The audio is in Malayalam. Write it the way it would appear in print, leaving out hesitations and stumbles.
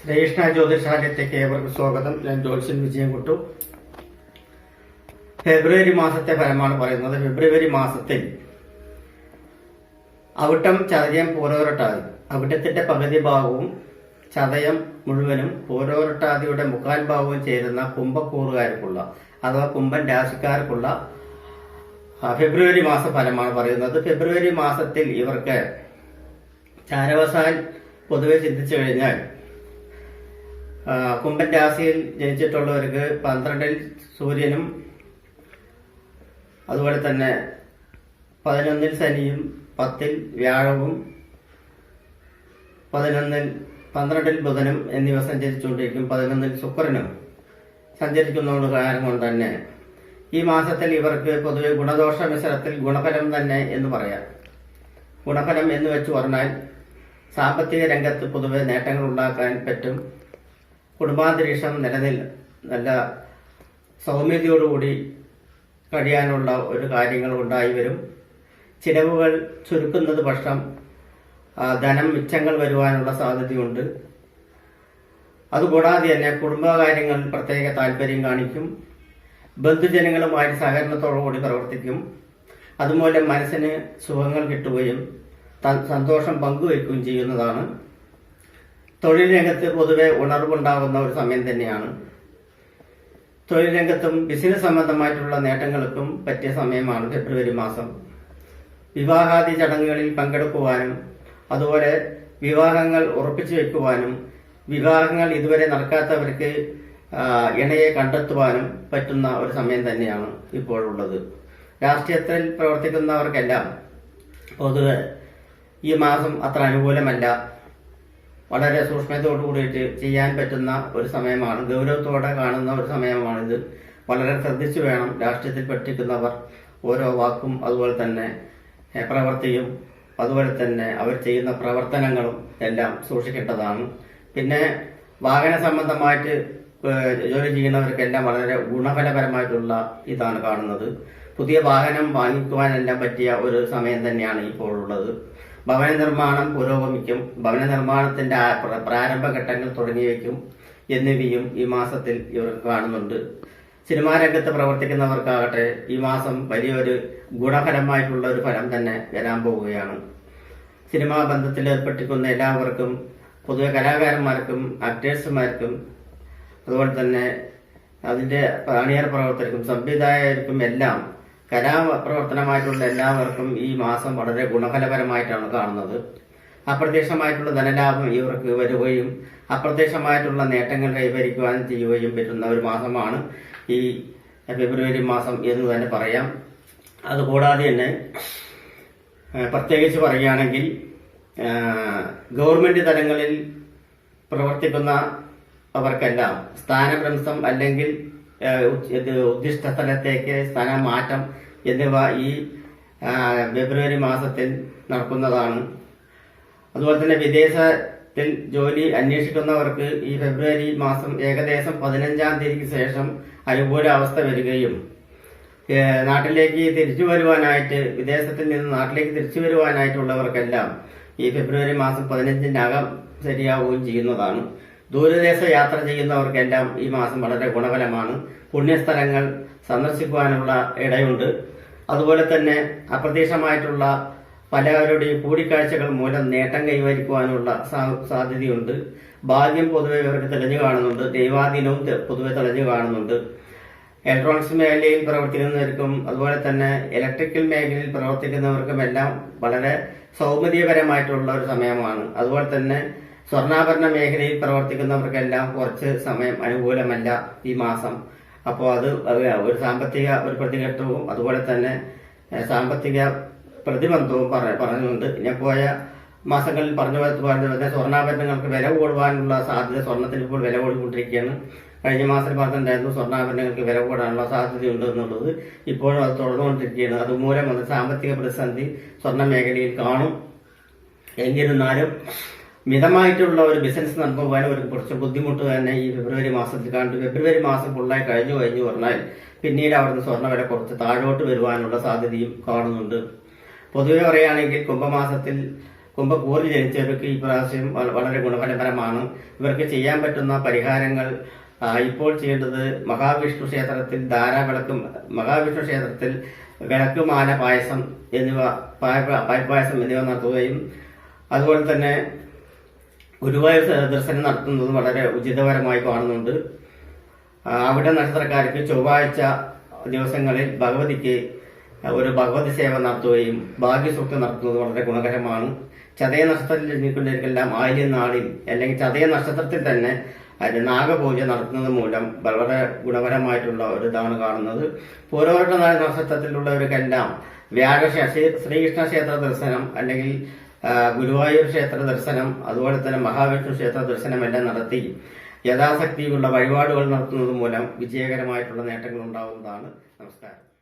ശ്രീകൃഷ്ണ ജ്യോതിഷാലയത്തേക്ക് ഏവർക്കും സ്വാഗതം. ഞാൻ ജ്യോത്സ്യൻ വിജയൻകുട്ടു. ഫെബ്രുവരി മാസത്തെ ഫലമാണ് പറയുന്നത്. ഫെബ്രുവരി മാസത്തിൽ അവിട്ടം, ചതയം, പൂരോരട്ടാതി, അവിട്ടത്തിന്റെ പകുതി ഭാഗവും ചതയം മുഴുവനും പൂരോരട്ടാതിയുടെ മുക്കാൽ ഭാഗവും ചേരുന്ന കുംഭക്കൂറുകാർക്കുള്ള അഥവാ കുംഭൻ രാശിക്കാർക്കുള്ള ഫെബ്രുവരി മാസ ഫലമാണ് പറയുന്നത്. ഫെബ്രുവരി മാസത്തിൽ ഇവർക്ക് ചാരവശാൽ പൊതുവെ ചിന്തിച്ചു കഴിഞ്ഞാൽ കുംഭൻ രാശിയിൽ ജനിച്ചിട്ടുള്ളവർക്ക് 12-ൽ സൂര്യനും അതുപോലെ തന്നെ 11-ൽ ശനിയും 10-ൽ വ്യാഴവും 12-ൽ ബുധനും എന്നിവ സഞ്ചരിച്ചുകൊണ്ടിരിക്കും. 11-ൽ ശുക്രനും സഞ്ചരിക്കുന്നതോട് കാരണം കൊണ്ട് തന്നെ ഈ മാസത്തിൽ ഇവർക്ക് പൊതുവെ ഗുണദോഷ മിശ്രത്തിൽ ഗുണഫലം തന്നെ എന്ന് പറയാം. ഗുണഫലം എന്ന് വെച്ച് പറഞ്ഞാൽ സാമ്പത്തിക രംഗത്ത് പൊതുവെ നേട്ടങ്ങൾ ഉണ്ടാക്കാൻ പറ്റും. കുടുംബാന്തരീക്ഷം നല്ല സൗമ്യതയോടുകൂടി കഴിയാനുള്ള ഒരു കാര്യങ്ങൾ ഉണ്ടായി വരും. ചിലവുകൾ ചുരുക്കുന്നത് പക്ഷം ധനം മിച്ചങ്ങൾ വരുവാനുള്ള സാധ്യതയുണ്ട്. അതുകൂടാതെ തന്നെ കുടുംബകാര്യങ്ങളിൽ പ്രത്യേക താല്പര്യം കാണിക്കും. ബന്ധുജനങ്ങളുമായി സഹകരണത്തോടുകൂടി പ്രവർത്തിക്കും. അതുമൂലം മനസ്സിന് സുഖങ്ങൾ കിട്ടുകയും സന്തോഷം പങ്കുവയ്ക്കുകയും ചെയ്യുന്നതാണ്. തൊഴിൽ രംഗത്ത് പൊതുവെ ഉണർവുണ്ടാകുന്ന ഒരു സമയം തന്നെയാണ്. തൊഴിൽ രംഗത്തും ബിസിനസ് സംബന്ധമായിട്ടുള്ള നേട്ടങ്ങൾക്കും പറ്റിയ സമയമാണ് ഫെബ്രുവരി മാസം. വിവാഹാദി ചടങ്ങുകളിൽ പങ്കെടുക്കുവാനും അതുപോലെ വിവാഹങ്ങൾ ഉറപ്പിച്ചു വെക്കുവാനും വിവാഹങ്ങൾ ഇതുവരെ നടക്കാത്തവർക്ക് ഇണയെ കണ്ടെത്തുവാനും പറ്റുന്ന ഒരു സമയം തന്നെയാണ് ഇപ്പോഴുള്ളത്. രാഷ്ട്രീയത്തിൽ പ്രവർത്തിക്കുന്നവർക്കെല്ലാം പൊതുവെ ഈ മാസം അത്ര അനുകൂലമല്ല. വളരെ സൂക്ഷ്മതയോടു കൂടിയിട്ട് ചെയ്യാൻ പറ്റുന്ന ഒരു സമയമാണ്. ഗൗരവത്തോടെ കാണുന്ന ഒരു സമയമാണിത്. വളരെ ശ്രദ്ധിച്ചു വേണം രാഷ്ട്രീയത്തിൽ പഠിക്കുന്നവർ ഓരോ വാക്കും അതുപോലെ തന്നെ പ്രവൃത്തിയും അതുപോലെ തന്നെ അവർ ചെയ്യുന്ന പ്രവർത്തനങ്ങളും എല്ലാം സൂക്ഷിക്കേണ്ടതാണ്. പിന്നെ വാഹന സംബന്ധമായിട്ട് ജോലി ചെയ്യുന്നവർക്കെല്ലാം വളരെ ഗുണഫലപരമായിട്ടുള്ള ഇതാണ് കാണുന്നത്. പുതിയ വാഹനം വാങ്ങിക്കുവാനെല്ലാം പറ്റിയ ഒരു സമയം തന്നെയാണ് ഇപ്പോൾ ഉള്ളത്. ഭവന നിർമ്മാണം പുരോഗമിക്കും. ഭവന നിർമ്മാണത്തിന്റെ പ്രാരംഭഘട്ടങ്ങൾ തുടങ്ങിവെക്കും എന്നിവയും ഈ മാസത്തിൽ ഇവർക്ക് കാണുന്നുണ്ട്. സിനിമാ രംഗത്ത് പ്രവർത്തിക്കുന്നവർക്കാകട്ടെ ഈ മാസം വലിയൊരു ഗുണഫലമായിട്ടുള്ള ഒരു ഫലം തന്നെ വരാൻ പോവുകയാണ്. സിനിമാ ബന്ധത്തിൽ ഏർപ്പെട്ടിരിക്കുന്ന എല്ലാവർക്കും, പൊതുവെ കലാകാരന്മാർക്കും ആക്ടേഴ്സുമാർക്കും അതുപോലെ തന്നെ അതിന്റെ അണിയർ പ്രവർത്തകർക്കും സംവിധായകർക്കും എല്ലാം കലാപ്രവർത്തനമായിട്ടുള്ള എല്ലാവർക്കും ഈ മാസം വളരെ ഗുണഫലപരമായിട്ടാണ് കാണുന്നത്. അപ്രത്യക്ഷമായിട്ടുള്ള ധനലാഭം ഇവർക്ക് വരികയും അപ്രത്യക്ഷമായിട്ടുള്ള നേട്ടങ്ങൾ കൈവരിക്കുവാനും ചെയ്യുകയും പറ്റുന്ന ഒരു മാസമാണ് ഈ ഫെബ്രുവരി മാസം എന്ന് തന്നെ പറയാം. അതുകൂടാതെ തന്നെ പ്രത്യേകിച്ച് പറയുകയാണെങ്കിൽ ഗവൺമെന്റ് തലങ്ങളിൽ പ്രവർത്തിക്കുന്ന അവർക്കെല്ലാം സ്ഥാനഭ്രംശം അല്ലെങ്കിൽ ഉദ്ദിഷ്ട സ്ഥലത്തേക്ക് സ്ഥാനമാറ്റം എന്നിവ ഈ ഫെബ്രുവരി മാസത്തിൽ നടക്കുന്നതാണ്. അതുപോലെ തന്നെ വിദേശത്തിൽ ജോലി അന്വേഷിക്കുന്നവർക്ക് ഈ ഫെബ്രുവരി മാസം ഏകദേശം 15-ാം തീയതിക്ക് ശേഷം അനുകൂല അവസ്ഥ വരികയും നാട്ടിലേക്ക് തിരിച്ചു വരുവാനായിട്ട്, വിദേശത്തിൽ നിന്ന് നാട്ടിലേക്ക് തിരിച്ചു വരുവാനായിട്ടുള്ളവർക്കെല്ലാം ഈ ഫെബ്രുവരി മാസം 15-നകം ശരിയാവുകയും ചെയ്യുന്നതാണ്. ദൂരദേശ യാത്ര ചെയ്യുന്നവർക്കെല്ലാം ഈ മാസം വളരെ ഗുണഫലമാണ്. പുണ്യസ്ഥലങ്ങൾ സന്ദർശിക്കുവാനുള്ള ഇടയുണ്ട്. അതുപോലെ തന്നെ അപ്രതീക്ഷിതമായിട്ടുള്ള പലരുടെയും കൂടിക്കാഴ്ചകൾ മൂലം നേട്ടം കൈവരിക്കുവാനുള്ള സാധ്യതയുണ്ട്. ഭാഗ്യം പൊതുവെ ഇവർക്ക് തെളിഞ്ഞു കാണുന്നുണ്ട്. ദൈവാധീനവും പൊതുവെ തെളിഞ്ഞു കാണുന്നുണ്ട്. ഇലക്ട്രോണിക്സ് മേഖലയിൽ പ്രവർത്തിക്കുന്നവർക്കും അതുപോലെ തന്നെ ഇലക്ട്രിക്കൽ മേഖലയിൽ പ്രവർത്തിക്കുന്നവർക്കും എല്ലാം വളരെ സൗകര്യപരമായിട്ടുള്ള ഒരു സമയമാണ്. അതുപോലെ തന്നെ സ്വർണ്ണാഭരണ മേഖലയിൽ പ്രവർത്തിക്കുന്നവർക്കെല്ലാം കുറച്ച് സമയം അനുകൂലമല്ല ഈ മാസം. അപ്പോൾ അത് ഒരു സാമ്പത്തിക ഒരു പ്രതിഘട്ടവും അതുപോലെ തന്നെ സാമ്പത്തിക പ്രതിബന്ധവും പറഞ്ഞുകൊണ്ട് ഞാൻ പോയ മാസങ്ങളിൽ പറഞ്ഞു തന്നെ സ്വർണ്ണാഭരണങ്ങൾക്ക് വില കൂടുവാനുള്ള സാധ്യത, സ്വർണ്ണത്തിന് ഇപ്പോൾ വില കൂടിക്കൊണ്ടിരിക്കുകയാണ്. കഴിഞ്ഞ മാസം പറഞ്ഞിട്ടുണ്ടായിരുന്നു സ്വർണ്ണാഭരണങ്ങൾക്ക് വില കൂടാനുള്ള സാധ്യതയുണ്ട് എന്നുള്ളത്. ഇപ്പോഴും അത് തുടർന്നുകൊണ്ടിരിക്കുകയാണ്. അതുമൂലം അത് സാമ്പത്തിക പ്രതിസന്ധി സ്വർണ്ണ മേഖലയിൽ കാണും. എന്നിരുന്നാലും മിതമായിട്ടുള്ള ഒരു ബിസിനസ് നടത്തുവാൻ ഒരു കുറച്ച് ബുദ്ധിമുട്ട് തന്നെ ഈ ഫെബ്രുവരി മാസത്തിൽ കണ്ടു. ഫെബ്രുവരി മാസം ഫുള്ളായി കഴിഞ്ഞു പറഞ്ഞാൽ പിന്നീട് അവിടുന്ന് സ്വർണ്ണവില കുറച്ച് താഴോട്ട് വരുവാനുള്ള സാധ്യതയും കാണുന്നുണ്ട്. പൊതുവെ പറയുകയാണെങ്കിൽ കുംഭമാസത്തിൽ കുംഭക്കൂറിൽ ജനിച്ചവർക്ക് ഈ പ്രാവശ്യം വളരെ ഗുണഫലപരമാണ്. ഇവർക്ക് ചെയ്യാൻ പറ്റുന്ന പരിഹാരങ്ങൾ ഇപ്പോൾ ചെയ്യേണ്ടത് മഹാവിഷ്ണു ക്ഷേത്രത്തിൽ മഹാവിഷ്ണു ക്ഷേത്രത്തിൽ വിളക്കുമാല പായസം എന്നിവ പായസം എന്നിവ നടത്തുകയും അതുപോലെ തന്നെ ഗുരുവായൂർ ദർശനം നടത്തുന്നത് വളരെ ഉചിതപരമായി കാണുന്നുണ്ട്. അവിടെ നക്ഷത്രക്കാർക്ക് ചൊവ്വാഴ്ച ദിവസങ്ങളിൽ ഭഗവതിക്ക് ഒരു ഭഗവതി സേവ നടത്തുകയും ഭാഗ്യസൂക്തം നടത്തുന്നത് വളരെ ഗുണകരമാണ്. ചതയ നക്ഷത്രത്തിൽ ജനിക്കുന്നവർക്കെല്ലാം ആയില്യം നാളിൽ അല്ലെങ്കിൽ ചതയ നക്ഷത്രത്തിൽ തന്നെ നാഗപൂജ നടത്തുന്നത് മൂലം വളരെ ഗുണപരമായിട്ടുള്ള ഒരു ഇതാണ് കാണുന്നത്. പൂരവർഗ നക്ഷത്രത്തിലുള്ളവർക്കെല്ലാം ശ്രീകൃഷ്ണ ക്ഷേത്ര ദർശനം അല്ലെങ്കിൽ ഗുരുവായൂർ ക്ഷേത്ര ദർശനം അതുപോലെ തന്നെ മഹാവിഷ്ണു ക്ഷേത്ര ദർശനമെല്ലാം നടത്തി യഥാശക്തിയുള്ള വഴിപാടുകൾ നടത്തുന്നത് മൂലം വിജയകരമായിട്ടുള്ള നേട്ടങ്ങൾ ഉണ്ടാവുന്നതാണ്. നമസ്കാരം.